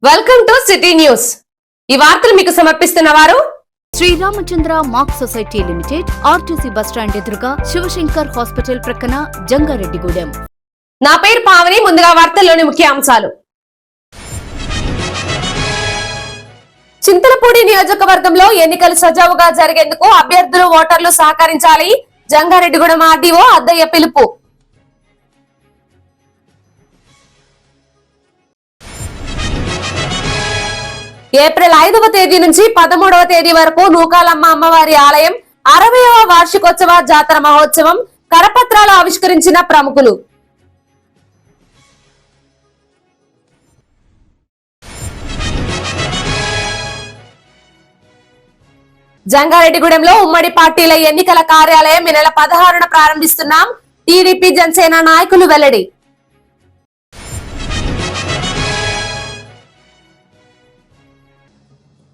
Welcome to city news. ఈ వార్తలు మీకు సమర్పిస్తున్న వారు Sriramachandra mark society limited, RTC bus stand ఎదురుగా, శివశంకర్ హాస్పిటల్ ప్రక్కన, జంగారెడ్డిగూడెం. నా పేరు పావని. ముందుగా వార్తల్లోని ముఖ్య అంశాలు. చింతలపూడి నియోజకవర్గంలో ఎన్నికలు సజావుగా జరిగేందుకు అభ్యర్థులు, ఓటర్లు సహకరించాలి. జంగారెడ్డిగూడెం ఆర్డీఓ అద్దయ్య పిలుపు. ఏప్రిల్ 5వ తేదీ నుంచి 13వ తేదీ వరకు నూకాలమ్మ అమ్మవారి ఆలయం 60వ వార్షికోత్సవ జాతర మహోత్సవం. కరపత్రాలు ఆవిష్కరించిన ప్రముఖులు. జంగారెడ్డిగూడెంలో ఉమ్మడి పార్టీల ఎన్నికల కార్యాలయం ఈ నెల 16న ప్రారంభిస్తున్నాం. టీడీపీ, జనసేన నాయకులు వెల్లడి.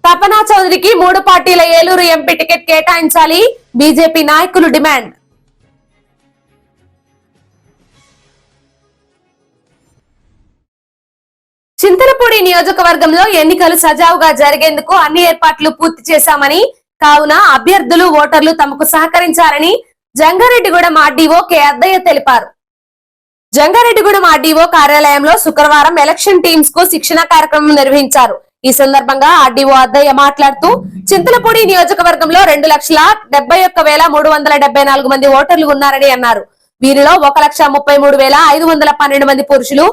తపనా చౌదరికి 3 పార్టీల ఏలూరు ఎంపీ టికెట్ కేటాయించాలి. బీజేపీ నాయకులు డిమాండ్. చింతలపూడి నియోజకవర్గంలో ఎన్నికలు సజావుగా జరిగేందుకు అన్ని ఏర్పాట్లు పూర్తి చేశామని, కావున అభ్యర్థులు, ఓటర్లు తమకు సహకరించాలని జంగారెడ్డిగూడెం ఆర్డీఓ కె అద్దయ్య తెలిపారు. జంగారెడ్డిగూడెం ఆర్డీఓ కార్యాలయంలో శుక్రవారం ఎలక్షన్ టీమ్స్ కు శిక్షణ కార్యక్రమం నిర్వహించారు. ఈ సందర్భంగా ఆర్డీఓ అద్దయ్య మాట్లాడుతూ, చింతలపూడి నియోజకవర్గంలో 2,71,374 మంది ఓటర్లు ఉన్నారని అన్నారు. వీరిలో 1,33,512 మంది పురుషులు,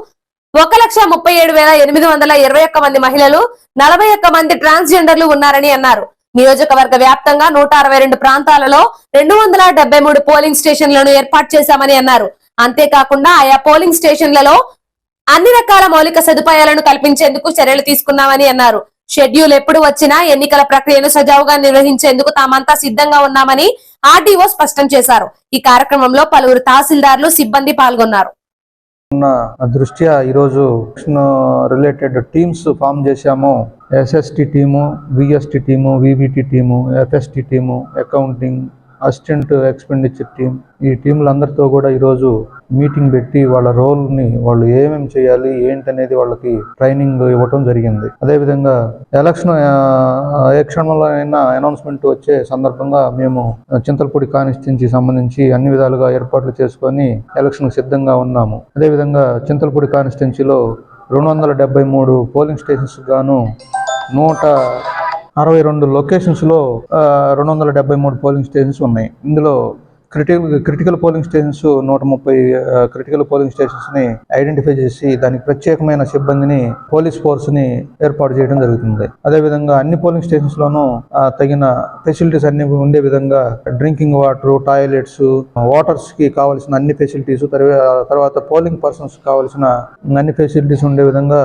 1,37,821 మంది మహిళలు, 41 మంది ట్రాన్స్జెండర్లు ఉన్నారని అన్నారు. నియోజకవర్గ వ్యాప్తంగా 162 ప్రాంతాలలో 273 పోలింగ్ స్టేషన్లను ఏర్పాటు చేశామని అన్నారు. అంతేకాకుండా ఆయా పోలింగ్ స్టేషన్లలో అన్ని రకాల మౌలిక సదుపాయాలను కల్పించేందుకు చర్యలు తీసుకున్నామని అన్నారు. షెడ్యూల్ ఎప్పుడు వచ్చినా ఎన్నికల ప్రక్రియను సజావుగా నిర్వహించేందుకు తామంతా సిద్ధంగా ఉన్నామని ఆర్డీఓ స్పష్టం చేశారు. ఈ కార్యక్రమంలో పలువురు తహసీల్దార్లు, సిబ్బంది పాల్గొన్నారు. దృష్ట్యా ఈరోజు రిలేటెడ్ టీమ్స్ ఫామ్ చేశాము. SST team, VST team, VBT team, FST team, accounting, assistant expenditure team, ఈ టీంలందరితో కూడా ఈరోజు మీటింగ్ పెట్టి వాళ్ళ రోల్ని, వాళ్ళు ఏమేమి చేయాలి ఏంటనేది వాళ్ళకి ట్రైనింగ్ ఇవ్వటం జరిగింది. అదేవిధంగా ఎలక్షన్ ఏ క్షణంలో అయినా అనౌన్స్మెంట్ వచ్చే సందర్భంగా మేము చింతలపూడి కాన్స్టిట్యున్సీకి సంబంధించి అన్ని విధాలుగా ఏర్పాట్లు చేసుకొని ఎలక్షన్ సిద్ధంగా ఉన్నాము. అదేవిధంగా చింతలపూడి కాన్స్టిట్యున్సీలో 273 పోలింగ్ స్టేషన్స్ గాను 162 లొకేషన్స్లో 273 పోలింగ్ స్టేషన్స్ ఉన్నాయి. ఇందులో critical polling stations 130 critical polling stations ని ఐడెంటిఫై చేసి దానికి ప్రత్యేకమైన సిబ్బందిని, పోలీస్ ఫోర్స్ ని ఏర్పాటు చేయడం జరుగుతుంది. అదేవిధంగా అన్ని పోలింగ్ స్టేషన్స్ లోనూ తగిన ఫెసిలిటీస్ అన్ని ఉండే విధంగా డ్రింకింగ్ వాటర్, టాయిలెట్స్, ఓటర్స్ కి కావాల్సిన అన్ని ఫెసిలిటీస్, తర్వాత పోలింగ్ పర్సన్స్ కావాల్సిన అన్ని ఫెసిలిటీస్ ఉండే విధంగా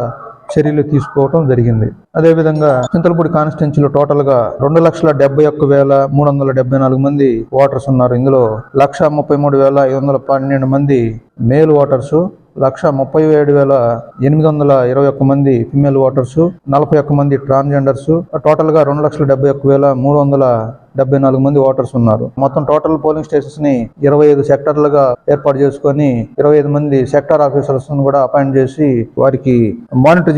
చర్యలు తీసుకోవడం జరిగింది. అదేవిధంగా చింతలపూడి కాన్స్టిట్యున్సీలో టోటల్ గా 2,71,374 మంది ఓటర్స్ ఉన్నారు. ఇందులో 1,33,512 మంది మేల్ ఓటర్స్, 1,37,821 మంది ఫిమేల్ ఓటర్స్, 41 మంది ట్రాన్స్జెండర్స్, టోటల్ గా 2,71,374 మంది ఓటర్స్ ఉన్నారు. మొత్తం టోటల్ పోలింగ్ స్టేషన్స్ ని 25 సెక్టర్లుగా ఏర్పాటు చేసుకొని 25 మంది సెక్టర్ ఆఫీసర్స్ కూడా అపాయింట్ చేసి వారికి మానిటర్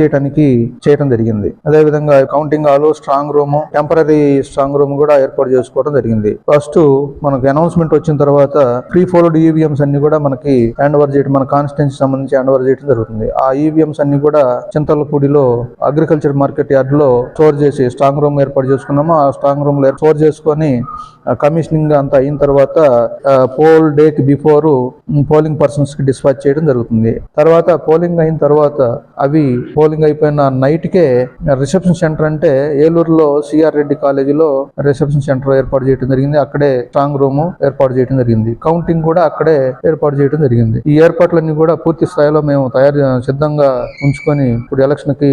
చేయడం జరిగింది. అదేవిధంగా counting hall, strong room, temporary strong room కూడా ఏర్పాటు చేసుకోవడం జరిగింది. ఫస్ట్ మనకు అనౌన్స్మెంట్ వచ్చిన తర్వాత ప్రీ ఫోల్డ్ ఈవీఎంస్ అన్ని కూడా మనకి హ్యాండ్ ఓవర్ చేయడం, మన కాన్స్టిట్యున్సీ సంబంధించి హ్యాండ్ ఓవర్ చేయడం జరుగుతుంది. ఆ ఈవీఎంస్ అన్ని కూడా చింతలపూడిలో అగ్రికల్చర్ మార్కెట్ యార్డ్ లో స్టోర్ చేసి స్ట్రాంగ్ రూమ్ ఏర్పాటు చేసుకున్నాము. ఆ స్ట్రాంగ్ రూమ్ లో స్టోర్ చేసుకొని కమిషనింగ్ అంతా అయిన తర్వాత పోల్ డేకి బిఫోర్ పోలింగ్ పర్సన్స్ కి డిస్పాచ్ చేయడం జరుగుతుంది. తర్వాత పోలింగ్ అయిన తర్వాత అవి పోలింగ్ అయిపోయిన నైట్ కే రిసెప్షన్ సెంటర్, అంటే ఏలూరులో సిఆర్ రెడ్డి కాలేజీలో రిసెప్షన్ సెంటర్ ఏర్పాటు చేయడం జరిగింది. అక్కడే స్ట్రాంగ్ రూమ్ ఏర్పాటు చేయడం జరిగింది. కౌంటింగ్ కూడా అక్కడే ఏర్పాటు చేయడం జరిగింది. ఈ ఏర్పాట్లన్నీ కూడా పూర్తి స్థాయిలో మేము సిద్ధంగా ఉంచుకొని ఇప్పుడు ఎలక్షన్ కి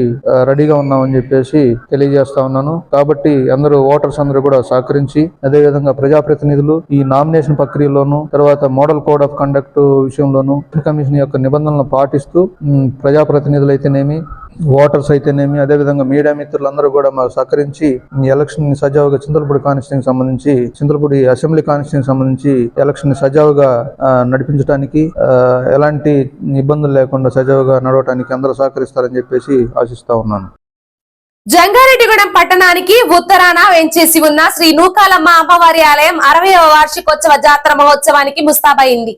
రెడీగా ఉన్నామని చెప్పేసి తెలియజేస్తా ఉన్నాను. కాబట్టి అందరూ ఓటర్స్ అందరూ కూడా సహకరించి, అదేవిధంగా ప్రజాప్రతినిధులు ఈ నామినేషన్ ప్రక్రియలోను, తర్వాత మోడల్ కోడ్ ఆఫ్ కండక్ట్ విషయంలోను కమిషన్ యొక్క నిబంధనలను పాటిస్తూ ప్రజాప్రతినిధులు అయితేనేమి, ఓటర్స్ అయితేనేమి, అదేవిధంగా మీడియా మిత్రులందరూ కూడా మాకు సహకరించి ఈ ఎలక్షన్ ని సజావుగా చింతలపూడి కాన్స్టిట్యున్సీకి సంబంధించి, చింతలపూడి అసెంబ్లీ కాన్స్టిట్యున్సీకి సంబంధించి ఎలక్షన్ ని సజావుగా నడిపించడానికి, ఎలాంటి ఇబ్బందులు లేకుండా సజావుగా నడవడానికి అందరూ సహకరిస్తారని చెప్పేసి ఆశిస్తా ఉన్నాను. జంగారెడ్డిగూడెం పట్టణానికి ఉత్తరాన వెంచేసి ఉన్న శ్రీ నూకాలమ్మ అమ్మవారి ఆలయం 60వ వార్షికోత్సవ జాతర మహోత్సవానికి ముస్తాబైంది.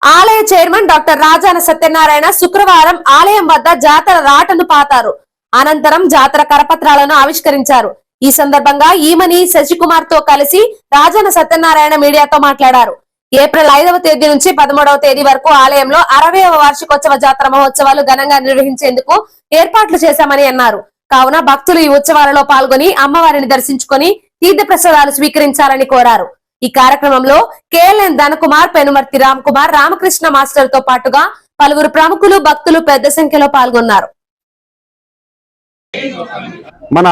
ఆలయ చైర్మన్ డాక్టర్ రాజాన సత్యనారాయణ శుక్రవారం ఆలయం వద్ద జాతర రాటను పాతారు. అనంతరం జాతర కరపత్రాలను ఆవిష్కరించారు. ఈ సందర్భంగా ఈమని శశికుమార్ తో కలిసి రాజాన సత్యనారాయణ మీడియాతో మాట్లాడారు. ఏప్రిల్ 5వ తేదీ నుంచి 13వ తేదీ వరకు ఆలయంలో 60వ వార్షికోత్సవ జాతర మహోత్సవాలు ఘనంగా నిర్వహించేందుకు ఏర్పాట్లు చేశామని అన్నారు. కావున భక్తులు ఈ ఉత్సవాలలో పాల్గొని అమ్మవారిని దర్శించుకొని తీర్థ ప్రసాదాలు స్వీకరించాలని కోరారు. ఈ కార్యక్రమంలో కేఎల్ఎన్ ధనకుమార్, పెనుమర్తి రామ్ కుమార్, రామకృష్ణ మాస్టర్ తో పాటుగా పలువురు ప్రముఖులు, భక్తులు పెద్ద సంఖ్యలో పాల్గొన్నారు. మన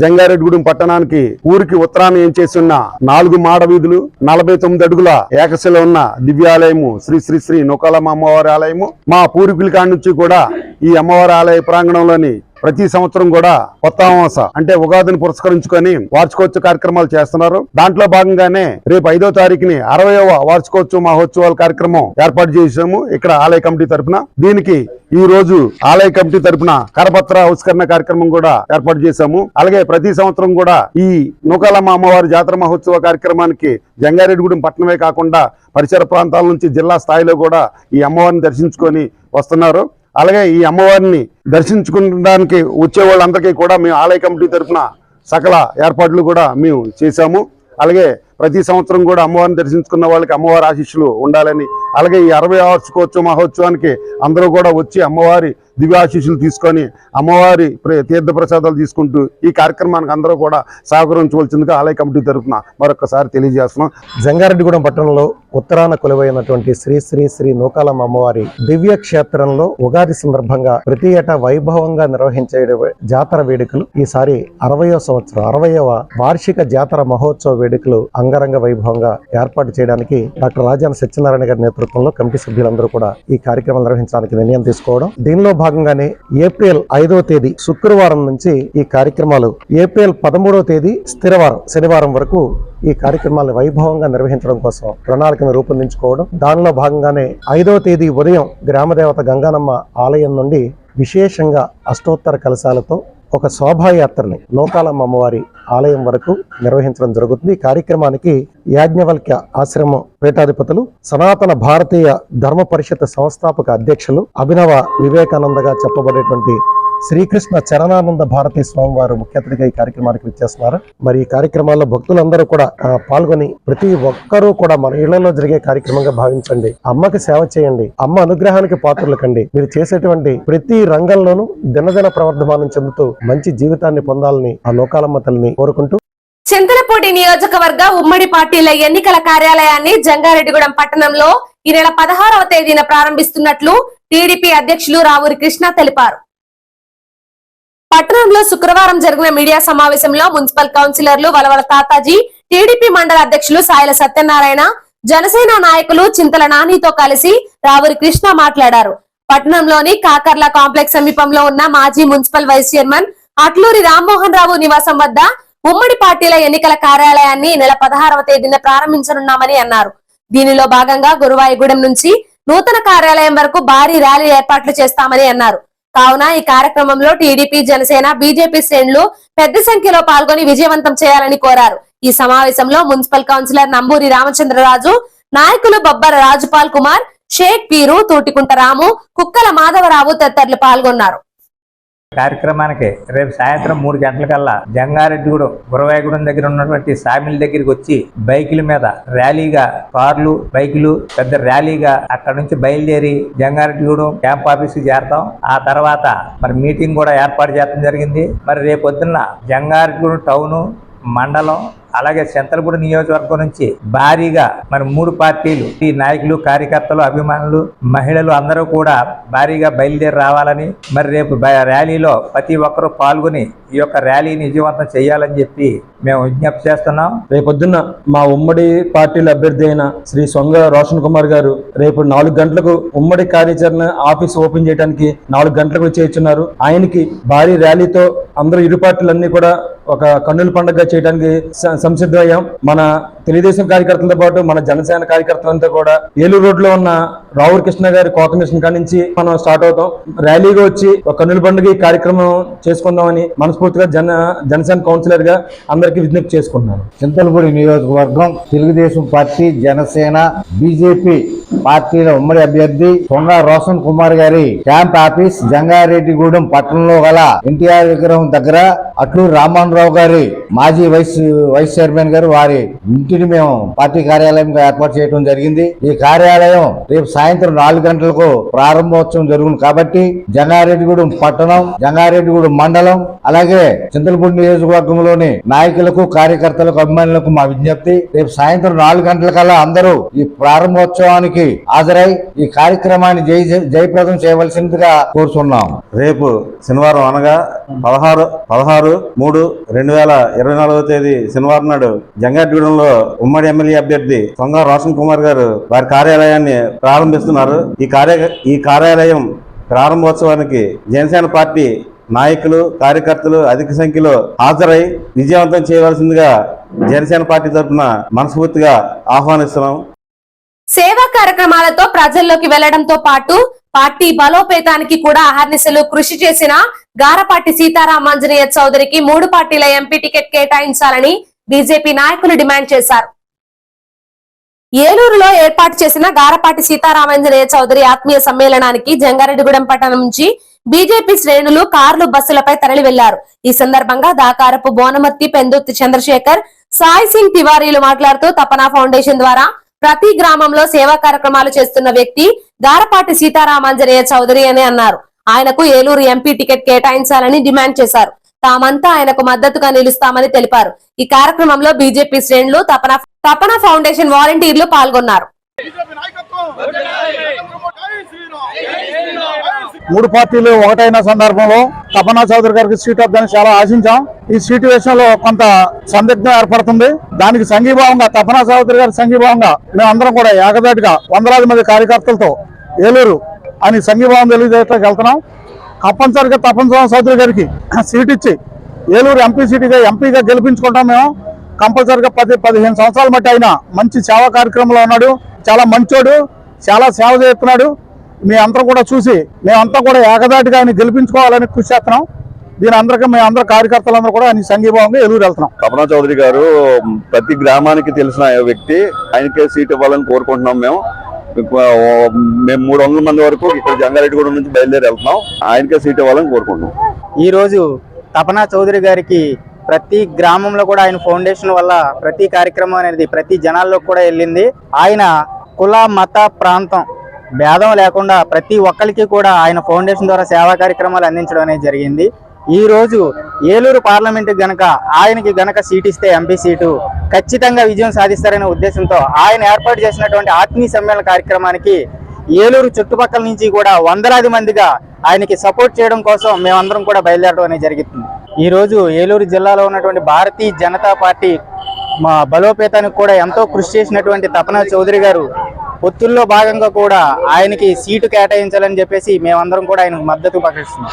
జంగారెడ్డిగూడెం పట్టణానికి ఊరికి ఉత్తరాన ఏం చేస్తున్న 4 మాడ వీధులు, 49 అడుగుల ఏకశిల ఉన్న దివ్యాలయము శ్రీ శ్రీ శ్రీ నూకాలమ్మ అమ్మవారి ఆలయము. మా పూర్వీకుల కాడి నుంచి కూడా ఈ అమ్మవారి ఆలయ ప్రాంగణంలోని ప్రతి సంవత్సరం కూడా కొత్త అమావాస అంటే ఉగాదిని పురస్కరించుకొని వార్షికోత్సవ కార్యక్రమాలు చేస్తున్నారు. దాంట్లో భాగంగానే రేపు 5వ తారీఖుని 60వ వార్షికోత్సవ మహోత్సవాల కార్యక్రమం ఏర్పాటు చేసాము ఇక్కడ ఆలయ కమిటీ తరఫున. దీనికి ఈ రోజు ఆలయ కమిటీ తరఫున కరపత్ర ఆవిష్కరణ కార్యక్రమం కూడా ఏర్పాటు చేశాము. అలాగే ప్రతి సంవత్సరం కూడా ఈ నూకాలమ్మ అమ్మవారి జాతర మహోత్సవ కార్యక్రమానికి జంగారెడ్డిగూడెం పట్టణమే కాకుండా పరిసర ప్రాంతాల నుంచి జిల్లా స్థాయిలో కూడా ఈ అమ్మవారిని దర్శించుకొని వస్తున్నారు. అలాగే ఈ అమ్మవారిని దర్శించుకోవడానికి వచ్చే వాళ్ళందరికీ కూడా మేము ఆలయ కమిటీ తరఫున సకల ఏర్పాట్లు కూడా మేము చేశాము. అలాగే ప్రతి సంవత్సరం కూడా అమ్మవారిని దర్శించుకున్న వాళ్ళకి అమ్మవారి ఆశీస్సులు ఉండాలని, అలాగే ఈ 60వ వార్షికోత్సవ మహోత్సవానికి అందరూ కూడా వచ్చి అమ్మవారి దివ్యాశీస్సులు తీసుకొని అమ్మవారి తీర్థ ప్రసాదాలు తీసుకుంటూ ఈ కార్యక్రమానికి అందరూ కూడా సహకరించవలసిందిగా ఆలయ కమిటీ తరఫున మరొకసారి తెలియజేస్తున్నాం. జంగారెడ్డిగూడెం పట్టణంలో ఉత్తరాన కొలువైనటువంటి శ్రీ శ్రీ శ్రీ నూకాలమ్మ అమ్మవారి దివ్య క్షేత్రంలో ఉగాది సందర్భంగా ప్రతి ఏటా వైభవంగా నిర్వహించే జాతర వేడుకలు ఈసారి 60వ వార్షిక జాతర మహోత్సవ వేడుకలు అంగరంగ వైభవంగా ఏర్పాటు చేయడానికి డాక్టర్ రాజాన సత్యనారాయణ గారి నేతృత్వంలో కమిటీ సభ్యులందరూ కూడా ఈ కార్యక్రమం నిర్వహించడానికి నిర్ణయం తీసుకోవడం. దీనిలో భాగంగానే ఏప్రిల్ 5వ తేదీ శుక్రవారం నుంచి ఈ కార్యక్రమాలు ఏప్రిల్ 13వ తేదీ శనివారం వరకు ఈ కార్యక్రమాలను వైభవంగా నిర్వహించడం కోసం ప్రణాళికను రూపొందించుకోవడం. దానిలో భాగంగానే 5వ తేదీ ఉదయం గ్రామదేవత గంగానమ్మ ఆలయం నుండి విశేషంగా అష్టోత్తర కలశాలతో ఒక శోభాయాత్రని నూకాలమ్మ అమ్మవారి ఆలయం వరకు నిర్వహించడం జరుగుతుంది. ఈ కార్యక్రమానికి యాజ్ఞవల్క్య ఆశ్రమం పీఠాధిపతులు, సనాతన భారతీయ ధర్మ పరిషత్ సంస్థాపక అధ్యక్షులు, అభినవ వివేకానందగా చెప్పబడేటువంటి శ్రీకృష్ణ చరణానంద భారతీ స్వామి వారు ముఖ్య అతిథిగా ఈ కార్యక్రమానికి విచ్చేస్తున్నారు. మరి ఈ కార్యక్రమాల్లో భక్తులందరూ కూడా పాల్గొని ప్రతి ఒక్కరూ కూడా మన ఇళ్లలో జరిగే కార్యక్రమంగా భావించండి. అమ్మకి సేవ చేయండి, అమ్మ అనుగ్రహానికి పాత్రలు కండి. మీరు చేసేటువంటి ప్రతి రంగంలోనూ దినదిన ప్రవర్ధమానం చెందుతూ మంచి జీవితాన్ని పొందాలని ఆ నూకాలమ్మ తల్లిని కోరుకుంటూ చింతలపూడి నియోజకవర్గ ఉమ్మడి పార్టీల ఎన్నికల కార్యాలయాన్ని జంగారెడ్డిగూడెం పట్టణంలో ఈ నెల 16వ తేదీన ప్రారంభిస్తున్నట్లు టీడీపీ అధ్యక్షులు రావూరి కృష్ణ తెలిపారు. పట్టణంలో శుక్రవారం జరిగిన మీడియా సమావేశంలో మున్సిపల్ కౌన్సిలర్లు వలవల తాతాజీ, టీడీపీ మండల అధ్యక్షులు సాయిల సత్యనారాయణ, జనసేన నాయకులు చింతల నానితో కలిసి రావూరి కృష్ణ మాట్లాడారు. పట్టణంలోని కాకర్ల కాంప్లెక్స్ సమీపంలో ఉన్న మాజీ municipal vice chairman Atluri Rammohan Rao నివాసం వద్ద ఉమ్మడి పార్టీల ఎన్నికల కార్యాలయాన్ని నెల 16వ తేదీన ప్రారంభించనున్నామని అన్నారు. దీనిలో భాగంగా గురువాయిగూడెం నుంచి నూతన కార్యాలయం వరకు భారీ ర్యాలీ ఏర్పాట్లు చేస్తామని అన్నారు. కావున ఈ కార్యక్రమంలో టీడీపీ, జనసేన, బీజేపీ శ్రేణులు పెద్ద సంఖ్యలో పాల్గొని విజయవంతం చేయాలని కోరారు. ఈ సమావేశంలో మున్సిపల్ కౌన్సిలర్ నంబూరి రామచంద్రరాజు, నాయకులు బొబ్బర రాజుపాల్ కుమార్, షేక్ పీరు, తూటికుంట రాము, కుక్కల మాధవరావు తదితరులు పాల్గొన్నారు. కార్యక్రమానికి రేపు సాయంత్రం 3 గంటలకల్లా జంగారెడ్డిగూడెం గురవాయగూడెం దగ్గర ఉన్నటువంటి సామిల దగ్గరికి వచ్చి బైకుల మీద ర్యాలీగా, కార్లు, బైకులు పెద్ద ర్యాలీగా అక్కడ నుంచి బయలుదేరి జంగారెడ్డిగూడెం క్యాంప్ ఆఫీస్కి చేరతాం. ఆ తర్వాత మరి మీటింగ్ కూడా ఏర్పాటు చేయడం జరిగింది. మరి రేపు పొద్దున్న జంగారెడ్డిగూడెం టౌను, మండలం, అలాగే చింతలపూడి నియోజకవర్గం నుంచి భారీగా మరి 3 పార్టీలు ఈ నాయకులు, కార్యకర్తలు, అభిమానులు, మహిళలు అందరూ కూడా భారీగా బయలుదేరి రావాలని, మరి రేపు ర్యాలీలో ప్రతి ఒక్కరూ పాల్గొని ఈ యొక్క ర్యాలీని విజయవంతం చేయాలని చెప్పి మేము విజ్ఞప్తి చేస్తున్నాం. రేపొద్దున్న మా ఉమ్మడి పార్టీల అభ్యర్థి అయిన శ్రీ సొంగ రోషన్ కుమార్ గారు రేపు 4 గంటలకు ఉమ్మడి కార్యాచరణ ఆఫీస్ ఓపెన్ చేయడానికి 4 గంటలకు చేర్చున్నారు. ఆయనకి భారీ ర్యాలీతో అందరూ ఇరు పార్టీలన్నీ కూడా ఒక కన్నుల పండుగ చేయడానికి సంసిద్ధమయ్యాం. మన తెలుగుదేశం కార్యకర్తలతో పాటు మన జనసేన కార్యకర్తలంతా కూడా ఏలూరు రోడ్లో ఉన్న రావుల కృష్ణ గారి కోత మిషన్ కాడి నుంచి మనం స్టార్ట్ అవుతాం. ర్యాలీగా వచ్చి ఒక కన్నుల పండుగ ఈ కార్యక్రమం చేసుకుందామని మనస్ఫూర్తిగా జనసేన కౌన్సిలర్ గా అందరికీ విజ్ఞప్తి చేసుకుంటున్నాను. చింతలపూడి నియోజకవర్గం తెలుగుదేశం పార్టీ, జనసేన, బీజేపీ పార్టీల ఉమ్మడి అభ్యర్థి సొంగ రోషన్ కుమార్ గారి క్యాంప్ ఆఫీస్ జంగారెడ్డిగూడెం పట్టణంలో గల ఎన్టీఆర్ విగ్రహం దగ్గర అట్లూరు రామ్మోహన్ రావు గారి మాజీ వైస్ చైర్మన్ గారు వారి ఇంటిని మేము పార్టీ కార్యాలయంగా ఏర్పాటు చేయడం జరిగింది. ఈ కార్యాలయం రేపు సాయంత్రం 4 గంటలకు ప్రారంభోత్సవం జరుగును కాబట్టి జంగారెడ్డిగూడెం పట్టణం, జంగారెడ్డిగూడెం మండలం, అలాగే చింతలపూడి నియోజకవర్గంలోని నాయకులకు, కార్యకర్తలకు, అభిమానులకు మా విజ్ఞప్తి, రేపు సాయంత్రం 4 గంటలకల్లా అందరూ ఈ ప్రారంభోత్సవానికి హాజరై ఈ కార్యక్రమాన్ని జయప్రదం చేయవలసిందిగా కోరుతున్నాం. రేపు శనివారం అనగా 16/3/2024 తేదీ శనివారం నాడు జంగారెడ్డిగూడెంలో ఉమ్మడి ఎమ్మెల్యే అభ్యర్థి సొంగ రోషన్ కుమార్ గారు వారి కార్యాలయాన్ని ప్రారంభిస్తున్నారు. ఈ కార్యాలయం ప్రారంభోత్సవానికి జనసేన పార్టీ నాయకులు, కార్యకర్తలు అధిక సంఖ్యలో హాజరై విజయవంతం చేయవలసిందిగా జనసేన పార్టీ తరఫున మనస్ఫూర్తిగా ఆహ్వానిస్తున్నాం. సేవా కార్యక్రమాలతో ప్రజల్లోకి వెళ్లడంతో పాటు పార్టీ బలోపేతానికి కూడా అహర్నిశలు కృషి చేసిన గారపాటి సీతారామాంజనేయ చౌదరికి 3 పార్టీల ఎంపీ టికెట్ కేటాయించాలని బీజేపీ నాయకులు డిమాండ్ చేశారు. ఏలూరులో ఏర్పాటు చేసిన గారపాటి సీతారామాంజనేయ చౌదరి ఆత్మీయ సమ్మేళనానికి జంగారెడ్డిగూడెం పట్టణం నుంచి బీజేపీ శ్రేణులు కార్లు, బస్సులపై తరలి వెళ్లారు. ఈ సందర్భంగా దాకారపు బోనమర్తి, పెందుర్తి చంద్రశేఖర్, సాయి సింగ్ తివారీలు మాట్లాడుతూ తపనా ఫౌండేషన్ ద్వారా ప్రతి గ్రామంలో సేవా కార్యక్రమాలు చేస్తున్న వ్యక్తి గారపాటి సీతారామాంజనేయ చౌదరి అని అన్నారు. ఆయనకు ఏలూరు ఎంపీ టికెట్ కేటాయించాలని డిమాండ్ చేశారు. తామంతా ఆయనకు మద్దతుగా నిలుస్తామని తెలిపారు. ఈ కార్యక్రమంలో బీజేపీ శ్రేణులు, తపన ఫౌండేషన్ వాలంటీర్లు పాల్గొన్నారు. 3 పార్టీలు ఒకటైన సందర్భంలో తపనా చౌదరి గారికి సీట్ వద్దని చాలా ఆశించాం. ఈ సీటు విషయంలో కొంత సందిగ్ధం ఏర్పడుతుంది. దానికి సంఘీభావంగా, తపనా చౌదరి గారి సంఘీభావంగా మేమందరం కూడా ఏకదాటిగా 100,000 మంది కార్యకర్తలతో ఏలూరు అని సంఘీభావం తెలియజేయడానికి వెళ్తున్నాం. కంపల్సరిగా తపనా చౌదరి గారికి సీట్ ఇచ్చి ఏలూరు ఎంపీగా గెలిపించుకుంటాం. మేము కంపల్సరిగా 10-15 సంవత్సరాల మట్టి అయినా మంచి సేవా కార్యక్రమంలో ఉన్నాడు. చాలా మంచోడు, చాలా సేవ చేస్తున్నాడు. మీ అందరూ కూడా చూసి మేమంతా కూడా ఏకదాటిగా ఆయన గెలిపించుకోవాలని కృషి చేస్తున్నాం. దీని అందరికీ మేమందరూ కార్యకర్తలందరూ కూడా ఆయన సంఘీభావంగా ఏలూరు వెళ్తున్నాం. తపనా చౌదరి గారు ప్రతి గ్రామానికి తెలిసిన వ్యక్తి, ఆయనకే సీట్ ఇవ్వాలని కోరుకుంటున్నాం. మేము 300 మంది వరకు ఇక్కడ జంగారెడ్డిగూడెం నుంచి బయలుదేరి వెళ్తున్నాం. ఆయనకే సీట్ ఇవ్వాలని కోరుకుంటున్నాం. ఈ రోజు తపనా చౌదరి గారికి ప్రతి గ్రామంలో కూడా ఆయన ఫౌండేషన్ వల్ల ప్రతి కార్యక్రమం అనేది ప్రతి జనాల్లో కూడా వెళ్ళింది. ఆయన కుల, మత, ప్రాంతం భేదం లేకుండా ప్రతి ఒక్కరికి కూడా ఆయన ఫౌండేషన్ ద్వారా సేవా కార్యక్రమాలు అందించడం అనేది జరిగింది. ఈ రోజు ఏలూరు పార్లమెంట్ గనక ఆయనకి గనక సీట్ ఇస్తే, ఎంపీ సీటు, ఖచ్చితంగా విజయం సాధిస్తారనే ఉద్దేశంతో ఆయన ఏర్పాటు చేసినటువంటి ఆత్మీయ సమ్మేళన కార్యక్రమానికి ఏలూరు చుట్టుపక్కల నుంచి కూడా 100,000 మందిగా ఆయనకి సపోర్ట్ చేయడం కోసం మేమందరం కూడా బయలుదేరడం అనేది జరుగుతుంది. ఈ రోజు ఏలూరు జిల్లాలో ఉన్నటువంటి భారతీయ జనతా పార్టీ మా బలోపేతానికి కూడా ఎంతో కృషి చేసినటువంటి తపనా చౌదరి గారు పొత్తుల్లో భాగంగా కూడా ఆయనకి సీటు కేటాయించాలని చెప్పేసి మేమందరం కూడా ఆయనకు మద్దతు ప్రకటిస్తున్నాం.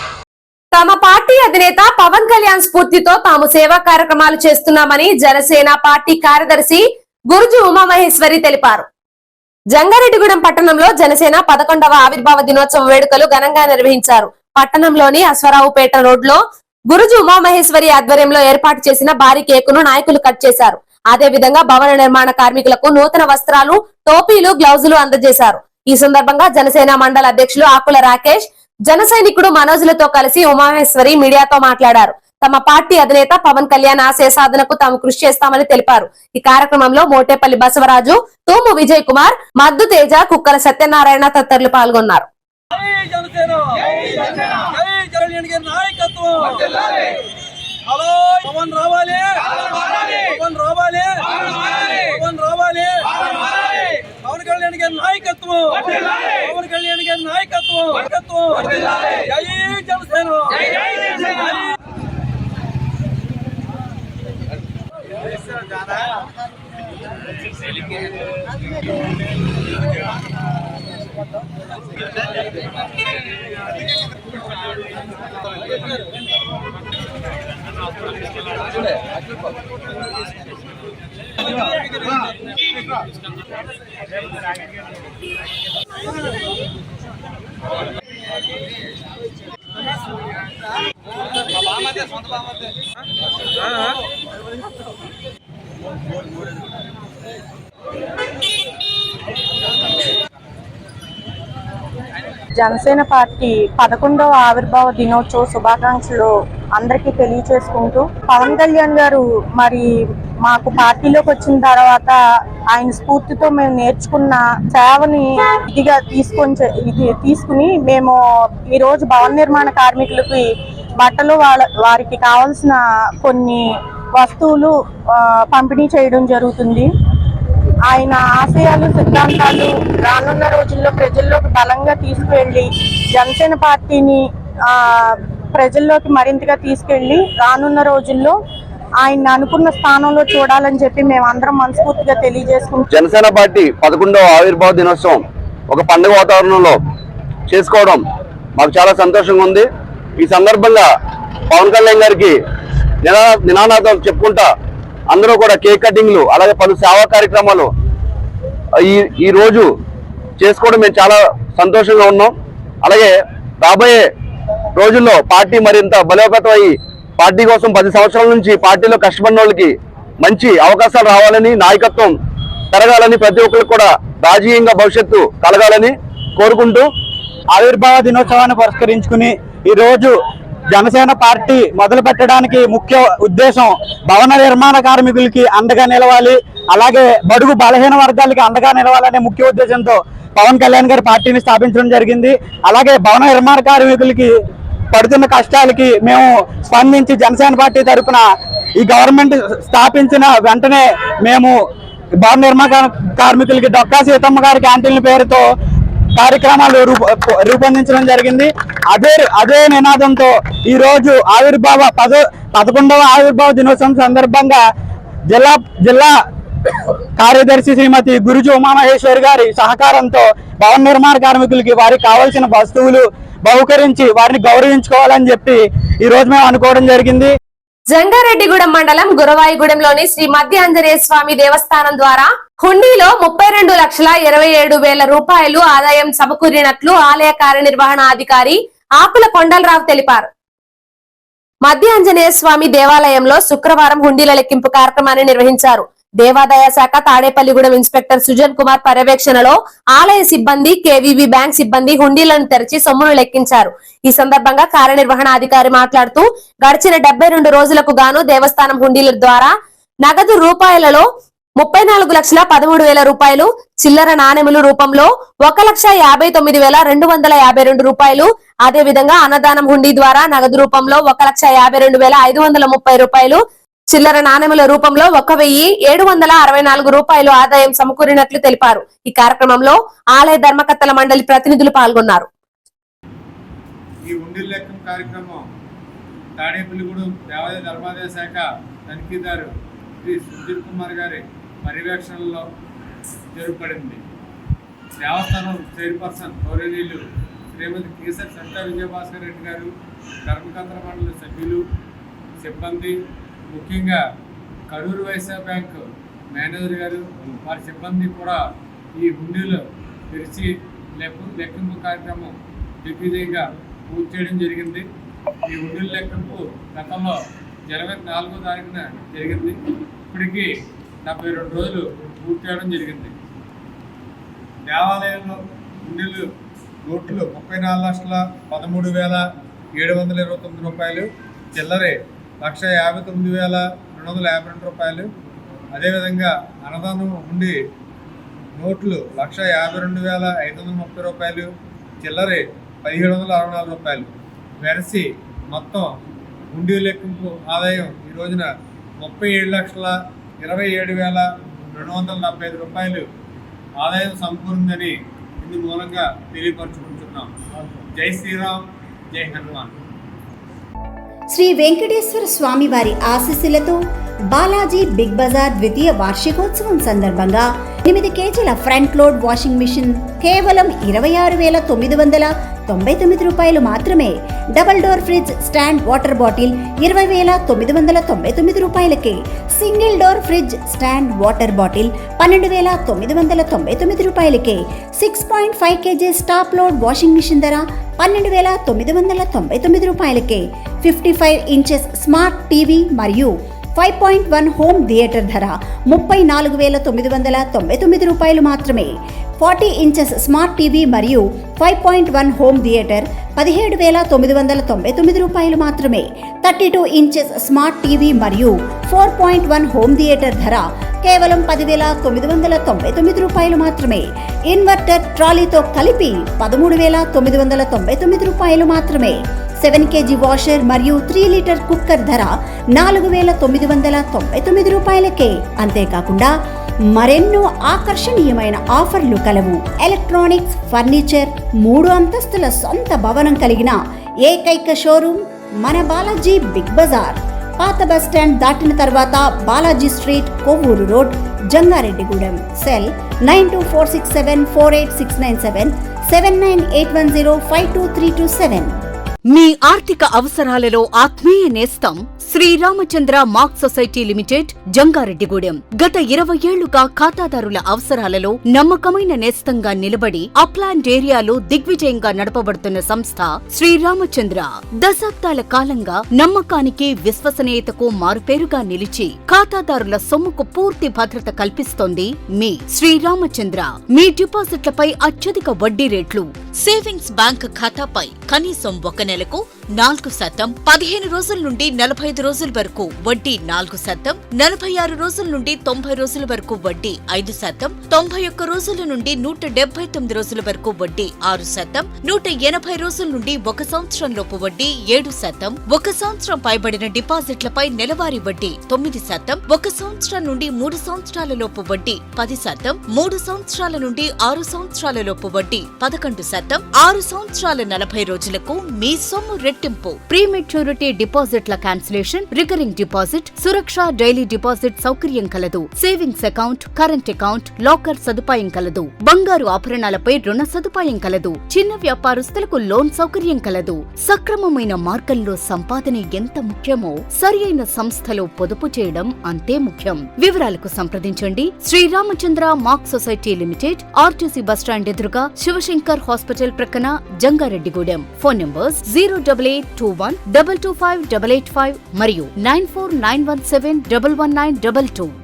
తమ పార్టీ అధినేత పవన్ కళ్యాణ్ స్ఫూర్తితో తాము సేవా కార్యక్రమాలు చేస్తున్నామని జనసేన పార్టీ కార్యదర్శి గురుజు ఉమామహేశ్వరి తెలిపారు. జంగారెడ్డిగూడెం పట్టణంలో జనసేన 11వ ఆవిర్భావ దినోత్సవ వేడుకలు ఘనంగా నిర్వహించారు. పట్టణంలోని అశ్వరావుపేట రోడ్లో గురుజు ఉమామహేశ్వరి ఆధ్వర్యంలో ఏర్పాటు చేసిన భారీ కేకును నాయకులు కట్ చేశారు. అదే విధంగా భవన నిర్మాణ కార్మికులకు నూతన వస్త్రాలు, టోపీలు, గ్లౌజులు అందజేశారు. ఈ సందర్భంగా జనసేన మండల అధ్యక్షులు ఆకుల రాకేష్, జన సైనికుడు మనోజులతో కలిసి ఉమామహేశ్వరి మీడియాతో మాట్లాడారు. తమ పార్టీ అధినేత పవన్ కళ్యాణ్ ఆశయ సాధనకు తాము కృషి చేస్తామని తెలిపారు. ఈ కార్యక్రమంలో మోటేపల్లి బసవరాజు, తూము విజయ్ కుమార్, మద్దు తేజ, కుక్కల సత్యనారాయణ తదితరులు పాల్గొన్నారు. జనసేన పార్టీ 11వ ఆవిర్భావ దినోత్సవ శుభాకాంక్షలు అందరికీ తెలియచేసుకుంటూ, పవన్ కళ్యాణ్ గారు మరి మాకు పార్టీలోకి వచ్చిన తర్వాత ఆయన స్ఫూర్తితో మేము నేర్చుకున్న సేవని ఇదిగా తీసుకుని మేము ఈ రోజు భవన నిర్మాణ కార్మికులకి బట్టలు వారికి కావాల్సిన కొన్ని వస్తువులు పంపిణీ చేయడం జరుగుతుంది. ఆయన ఆశయాలు, సిద్ధాంతాలు రానున్న రోజుల్లో ప్రజల్లోకి బలంగా తీసుకువెళ్ళి జనసేన పార్టీని ప్రజల్లోకి మరింతగా తీసుకెళ్లి రానున్న రోజుల్లో ఆయన అనుకున్న స్థానంలో చూడాలని చెప్పి మేమందరం మనస్ఫూర్తిగా తెలియజేసుకుంటాం. జనసేన పార్టీ 11వ ఆవిర్భావ దినోత్సవం ఒక పండుగ వాతావరణంలో చేసుకోవడం మాకు చాలా సంతోషంగా ఉంది. ఈ సందర్భంగా పవన్ కళ్యాణ్ గారికి నినాదాలు చెప్పుకుంటా అందరూ కూడా కేక్ కటింగ్లు అలాగే పలు సేవా కార్యక్రమాలు ఈ రోజు చేసుకోవడం మేము చాలా సంతోషంగా ఉన్నాం. అలాగే రాబోయే రోజుల్లో పార్టీ మరింత బలోపేతం అయ్యి పార్టీ కోసం 10 సంవత్సరాల నుంచి పార్టీలో కష్టపడిన వాళ్ళకి మంచి అవకాశాలు రావాలని, నాయకత్వం పెరగాలని, ప్రతి ఒక్కరికి కూడా రాజకీయంగా భవిష్యత్తు కలగాలని కోరుకుంటూ ఆవిర్భావ దినోత్సవాన్ని పురస్కరించుకుని ఈ రోజు జనసేన పార్టీ మొదలు పెట్టడానికి ముఖ్య ఉద్దేశం భవన నిర్మాణ కార్మికులకి అండగా నిలవాలి, అలాగే బడుగు బలహీన వర్గాలకి అండగా నిలవాలనే ముఖ్య ఉద్దేశంతో పవన్ కళ్యాణ్ గారి పార్టీని స్థాపించడం జరిగింది. అలాగే భవన నిర్మాణ కార్మికులకి పడుతున్న కష్టాలకి మేము స్పందించి జనసేన పార్టీ తరఫున ఈ గవర్నమెంట్ స్థాపించిన వెంటనే మేము భవన నిర్మాణ కార్మికులకి డొక్కా సీతమ్మ గారి క్యాంటీన్ల పేరుతో కార్యక్రమాలు రూపొందించడం జరిగింది. అదే నినాదంతో ఈ రోజు 11వ ఆవిర్భావ దినోత్సవం సందర్భంగా జిల్లా కార్యదర్శి శ్రీమతి గురుజు ఉమామహేశ్వరి గారి సహకారంతో భవన నిర్మాణ కార్మికులకి వారికి కావాల్సిన వస్తువులు బహుకరించి వారిని గౌరవించుకోవాలని చెప్పి ఈ రోజు మేము అనుకోవడం జరిగింది. జంగారెడ్డిగూడెం మండలం గురవాయిగూడెంలోని శ్రీ మధ్య ఆంజనేయ స్వామి దేవస్థానం ద్వారా హుండీలో 32,27,000 రూపాయలు ఆదాయం సమకూరినట్లు ఆలయ కార్యనిర్వహణాధికారి ఆకుల కొండలరావు తెలిపారు. మధ్య ఆంజనేయ స్వామి దేవాలయంలో శుక్రవారం హుండీల లెక్కింపు కార్యక్రమాన్ని నిర్వహించారు. దేవాదాయ శాఖ తాడేపల్లిగూడెం ఇన్స్పెక్టర్ సుజన్ కుమార్ పర్యవేక్షణలో ఆలయ సిబ్బంది, కేవీబీ బ్యాంక్ సిబ్బంది హుండీలను తెరిచి సొమ్మును లెక్కించారు. ఈ సందర్భంగా కార్యనిర్వహణాధికారి మాట్లాడుతూ గడిచిన 72 రోజులకు గాను దేవస్థానం హుండీల ద్వారా నగదు రూపాయలలో 34,13,000 రూపాయలు, చిల్లర నాణెములు రూపంలో 1,59,252 రూపాయలు, అదే విధంగా అన్నదానం హుండీ ద్వారా నగదు రూపంలో 1,52,530 రూపాయలు, చిల్లర నాణెముల రూపంలో 1,764 రూపాయలు ఆదాయం సమకూరినట్లు తెలిపారు. ఈ కార్యక్రమంలో ఆలయ ధర్మకర్తల మండలి ప్రతినిధులు పాల్గొన్నారు. ఈ హుండీల లెక్కం కార్యక్రమం తాడేపల్లిగూడెం దేవాదాయ ధర్మాదాయ శాఖ తనిఖీదారు శ్రీ సుధీర్ కుమార్ గారి పర్యవేక్షణలో జరపబడింది. దేవస్థానం చైర్పర్సన్ గౌరవనీయులు శ్రీమతి కేసర్ సంతా విజయభాస్కర్ రెడ్డి గారు, ధర్మకర్తల మండలి సభ్యులు, సిబ్బంది, ముఖ్యంగా కరూరు వైశ్య బ్యాంక్ మేనేజర్ గారు, వారి సిబ్బంది కూడా ఈ హుండీలు తెరిచి లెక్కింపు కార్యక్రమం దిగ్విజయంగా పూర్తి చేయడం జరిగింది. ఈ హుండీల లెక్కింపు గతంలో జనవరి 4వ తారీఖున జరిగింది. ఇప్పటికీ 72 రోజులు పూర్తి చేయడం జరిగింది. దేవాలయంలో హుండీలు నోట్లు 34,13,729 రూపాయలు, చిల్లరే 1,59,252 రూపాయలు. అదేవిధంగా అన్నదానం హుండీ నోట్లు 1,52,530 రూపాయలు, చిల్లరే 1,764 రూపాయలు వెరసి మొత్తం హుండీ లెక్కింపు ఆదాయం ఈ రోజున 37,27,275 రూపాయలు ఆదాయం సమకూరిందని ఇందు మూలంగా తెలియపరచుకుంటున్నాం. జై శ్రీరామ్, జై హనుమాన్. శ్రీ వెంకటేశ్వర స్వామి వారి ఆశీస్సులతో బాలాజీ బిగ్ బజార్ ద్వితీయ వార్షికోత్సవం సందర్భంగా 8 కేజీల ఫ్రంట్ లోడ్ వాషింగ్ మిషన్ కేవలం 26,999 రూపాయలు మాత్రమే. Double door fridge stand water bottle 20,999 రూపాయలకే. Single door fridge stand water bottle 12,999 రూపాయలకే. 6.5 KGs top load washing machine ధర 12,999 రూపాయలకే. 55 ఇంచెస్ స్మార్ట్ టీవీ మరియు 5.1 హోమ్ థియేటర్ ధర 34,999 రూపాయలు మాత్రమే. 40 ఇంచెస్ స్మార్ట్ టీవీ మరియు 5.1 హోమ్ థియేటర్ 17,999 రూపాయలు మాత్రమే. 32 ఇంచెస్ స్మార్ట్ టీవీ మరియు 4.1 హోమ్ థియేటర్ ధర కేవలం 10,999 రూపాయలు మాత్రమే. ఇన్వర్టర్ ట్రాలీతో కలిపి 13,999 రూపాయలు మాత్రమే. 7 కేజీ వాషర్ మరియు 3 లీటర్ కుక్కర్ ధర 4,999 రూపాయలకే. అంతేకాకుండా మరెన్నో ఆకర్షణీయమైన ఆఫర్లు కలవు. ఎలక్ట్రానిక్స్, ఫర్నిచర్, 3 అంతస్తుల సొంత భవనం కలిగిన ఏకైక షోరూమ్ మన బాలాజీ బిగ్ బజార్. పాత బస్ స్టాండ్ దాటిన తర్వాత Balaji street, Kovvur road, Jangareddygudem. Cell 9246748697 7981052327. మీ ఆర్థిక అవసరాలలో ఆత్మీయ నేస్తం Sriramachandra mark society limited, Jangareddygudem. గత 20 ఏళ్లుగా ఖాతాదారుల అవసరాలలో నమ్మకమైన నేస్తంగా నిలబడి అప్లాండ్ ఏరియాలో దిగ్విజయంగా నడపబడుతున్న సంస్థ శ్రీరామచంద్ర. దశాబ్దాల కాలంగా నమ్మకానికి, విశ్వసనీయతకు మారుపేరుగా నిలిచి ఖాతాదారుల సొమ్ముకు పూర్తి భద్రత కల్పిస్తోంది మీ శ్రీరామచంద్ర. మీ డిపాజిట్లపై అత్యధిక వడ్డీ రేట్లు, సేవింగ్స్ బ్యాంక్ ఖాతాపై కనీసం 1 నెలకు 4%, 15 రోజుల నుండి 45 రోజుల వరకు వడ్డీ 4%, 46 రోజుల నుండి 90 రోజుల వరకు వడ్డీ 5%, 91 రోజుల నుండి 179 రోజుల వరకు వడ్డీ 6%, 180 రోజుల నుండి 1 సంవత్సరం లోపు వడ్డీ 7%, 1 సంవత్సరం పైబడిన డిపాజిట్లపై నెలవారీ వడ్డీ 9%, 1 సంవత్సరం నుండి 3 సంవత్సరాల లోపు వడ్డీ 10%, 3 సంవత్సరాల నుండి 6 సంవత్సరాల లోపు వడ్డీ 11%, 6 సంవత్సరాల 40 రోజులకు మీ సొమ్ము రెట్టింపు. ప్రీ మెచ్యూరిటీ డిపాజిట్ల క్యాన్సిలేషన్, రికరింగ్ డిపాజిట్, సురక్ష డైలీ డిపాజిట్ సౌకర్యం కలదు. Savings account, current account, locker సదుపాయం కలదు. బంగారు ఆభరణాలపై రుణ సదుపాయం కలదు. చిన్న వ్యాపారస్తులకు లోన్ సౌకర్యం కలదు. సక్రమమైన మార్గంలో సంపాదన ఎంత ముఖ్యమో సరియైన సంస్థలో పొదుపు చేయడం అంతే ముఖ్యం. వివరాలకు సంప్రదించండి Sriramachandra mark society limited, RTC bus stand ఎదురుగా, శివశంకర్ హాస్పిటల్ ప్రక్కన, జంగారెడ్డిగూడెం. ఫోన్ నంబర్స్ 08821 225 885 మరియు 94917 11922.